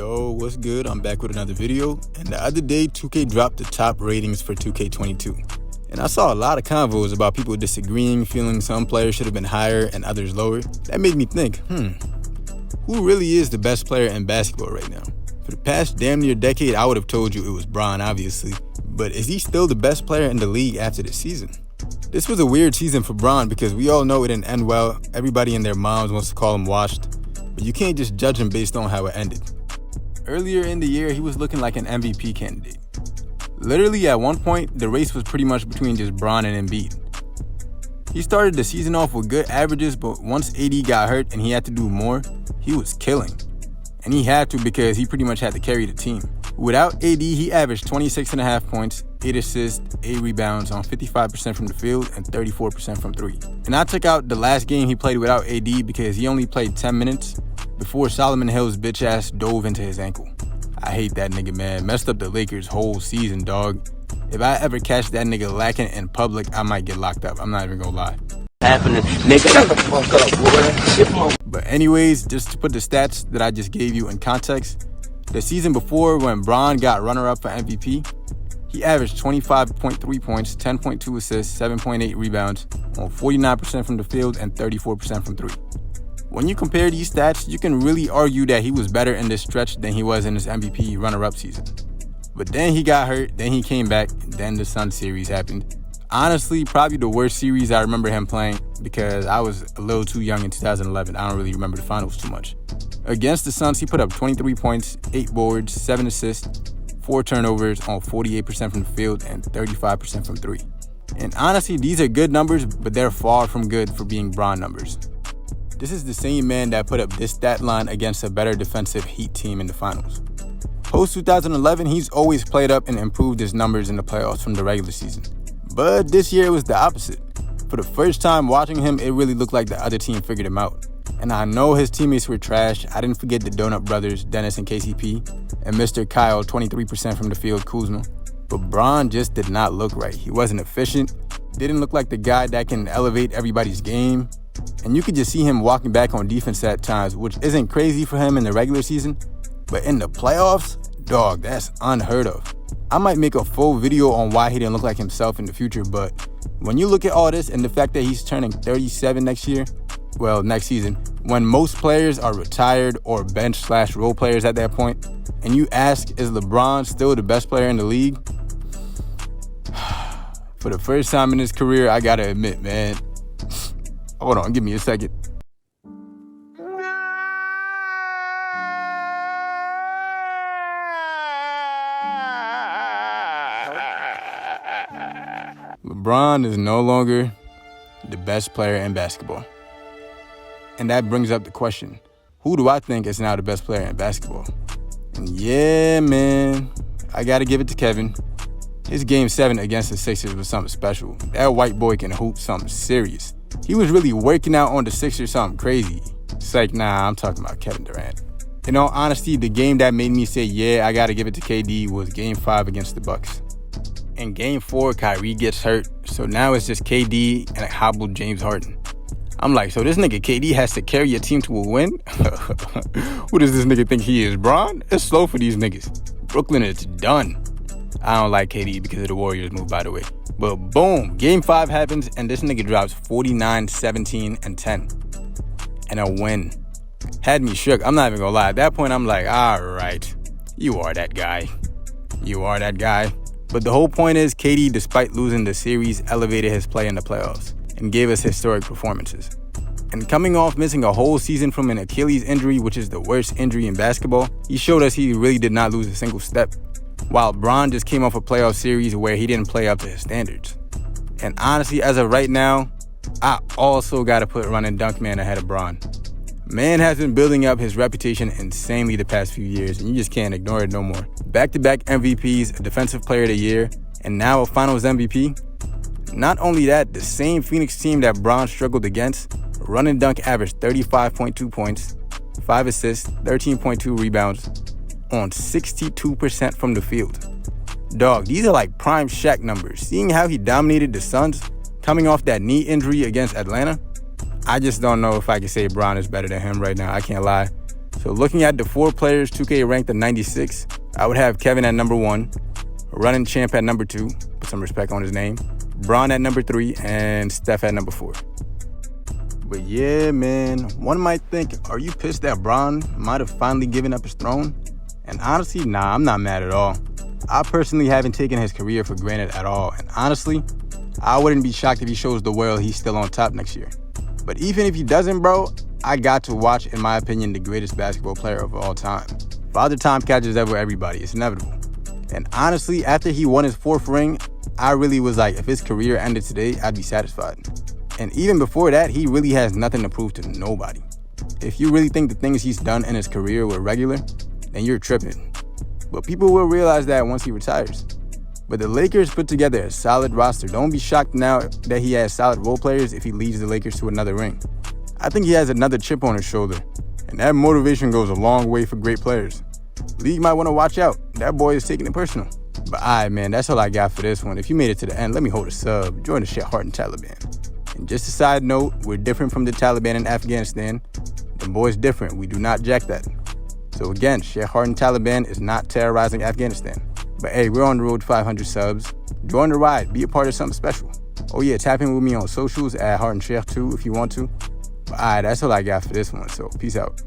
Yo, what's good? I'm back with another video. And the other day, 2K dropped the top ratings for 2K22. And I saw a lot of convos about people disagreeing, feeling some players should have been higher and others lower. That made me think, who really is the best player in basketball right now? For the past damn near decade, I would have told you it was Bron, obviously. But is he still the best player in the league after this season? This was a weird season for Bron because we all know it didn't end well. Everybody and their moms wants to call him washed. But you can't just judge him based on how it ended. Earlier in the year, he was looking like an MVP candidate. Literally, at one point, the race was pretty much between just Bron and Embiid. He started the season off with good averages, but once AD got hurt and he had to do more, he was killing. And he had to because he pretty much had to carry the team. Without AD, he averaged 26.5 points, 8 assists, 8 rebounds on 55% from the field and 34% from three. And I took out the last game he played without AD because he only played 10 minutes before Solomon Hill's bitch ass dove into his ankle. I hate that nigga, man. Messed up the Lakers' whole season, dog. If I ever catch that nigga lacking in public, I might get locked up. I'm not even gonna lie. But anyways, just to put the stats that I just gave you in context, the season before when Bron got runner-up for MVP, he averaged 25.3 points, 10.2 assists, 7.8 rebounds on 49% from the field and 34% from three. When you compare these stats, you can really argue that he was better in this stretch than he was in his MVP runner-up season. But then he got hurt, then he came back, and then the Suns series happened. Honestly, probably the worst series I remember him playing because I was a little too young in 2011. I don't really remember the finals too much. Against the Suns, he put up 23 points, 8 boards, 7 assists, 4 turnovers on 48% from the field and 35% from three. And honestly, these are good numbers, but they're far from good for being Bron numbers. This is the same man that put up this stat line against a better defensive Heat team in the finals. Post-2011, he's always played up and improved his numbers in the playoffs from the regular season. But this year, it was the opposite. For the first time watching him, it really looked like the other team figured him out. And I know his teammates were trash. I didn't forget the Donut Brothers, Dennis and KCP, and Mr. Kyle, 23% from the field, Kuzma. But Bron just did not look right. He wasn't efficient, didn't look like the guy that can elevate everybody's game. And you could just see him walking back on defense at times, which isn't crazy for him in the regular season. But in the playoffs, dog, that's unheard of. I might make a full video on why he didn't look like himself in the future, but when you look at all this and the fact that he's turning 37 next season, when most players are retired or bench/role players at that point, and you ask, is LeBron still the best player in the league? For the first time in his career, I gotta admit, man. Hold on, give me a second. LeBron is no longer the best player in basketball. And that brings up the question, who do I think is now the best player in basketball? And yeah, man, I gotta give it to Kevin. His Game 7 against the Sixers was something special. That white boy can hoop something serious. He was really working out on the Sixers something crazy. It's like, nah, I'm talking about Kevin Durant. In all honesty, the game that made me say, yeah, I gotta give it to KD was Game 5 against the Bucks. In Game 4, Kyrie gets hurt, so now it's just KD and a hobbled James Harden. I'm like, so this nigga KD has to carry a team to a win? Who does this nigga think he is, Bron? It's slow for these niggas. Brooklyn is done. I don't like KD because of the Warriors move, by the way. But boom, Game 5 happens, and this nigga drops 49, 17, and 10. And a win. Had me shook. I'm not even gonna lie. At that point, I'm like, all right, you are that guy. You are that guy. But the whole point is, KD, despite losing the series, elevated his play in the playoffs and gave us historic performances. And coming off missing a whole season from an Achilles injury, which is the worst injury in basketball, he showed us he really did not lose a single step. While Bron just came off a playoff series where he didn't play up to his standards. And honestly, as of right now, I also gotta put Run and Dunk Man ahead of Bron. Man has been building up his reputation insanely the past few years, and you just can't ignore it no more. Back-to-back MVPs, a Defensive Player of the Year, and now a Finals MVP. Not only that, the same Phoenix team that Bron struggled against, Run and Dunk averaged 35.2 points, 5 assists, 13.2 rebounds, on 62% from the field. Dog, these are like prime Shaq numbers. Seeing how he dominated the Suns, coming off that knee injury against Atlanta, I just don't know if I can say Bron is better than him right now. I can't lie. So So looking at the 4 players 2K ranked at 96, I would have Kevin at number 1, running champ at number 2, put some respect on his name, Bron at number 3, and Steph at number 4. But yeah, man, one might think, are you pissed that Bron might have finally given up his throne? And honestly, nah, I'm not mad at all. I personally haven't taken his career for granted at all. And honestly, I wouldn't be shocked if he shows the world he's still on top next year. But even if he doesn't, bro, I got to watch, in my opinion, the greatest basketball player of all time. Father Time catches up with everybody. It's inevitable. And honestly, after he won his 4th ring, I really was like, if his career ended today, I'd be satisfied. And even before that, he really has nothing to prove to nobody. If you really think the things he's done in his career were regular, then you're tripping. But people will realize that once he retires. But the Lakers put together a solid roster. Don't be shocked now that he has solid role players if he leads the Lakers to another ring. I think he has another chip on his shoulder. And that motivation goes a long way for great players. League might want to watch out. That boy is taking it personal. But alright, man, that's all I got for this one. If you made it to the end, let me hold a sub. Join the Sheikh Harden Taliban. And just a side note, we're different from the Taliban in Afghanistan. The boys different. We do not jack that. So again, Sheikh Harden Taliban is not terrorizing Afghanistan. But hey, we're on the road to 500 subs. Join the ride. Be a part of something special. Oh yeah, tap in with me on socials at Harden Sheikh too if you want to. But alright, that's all I got for this one. So peace out.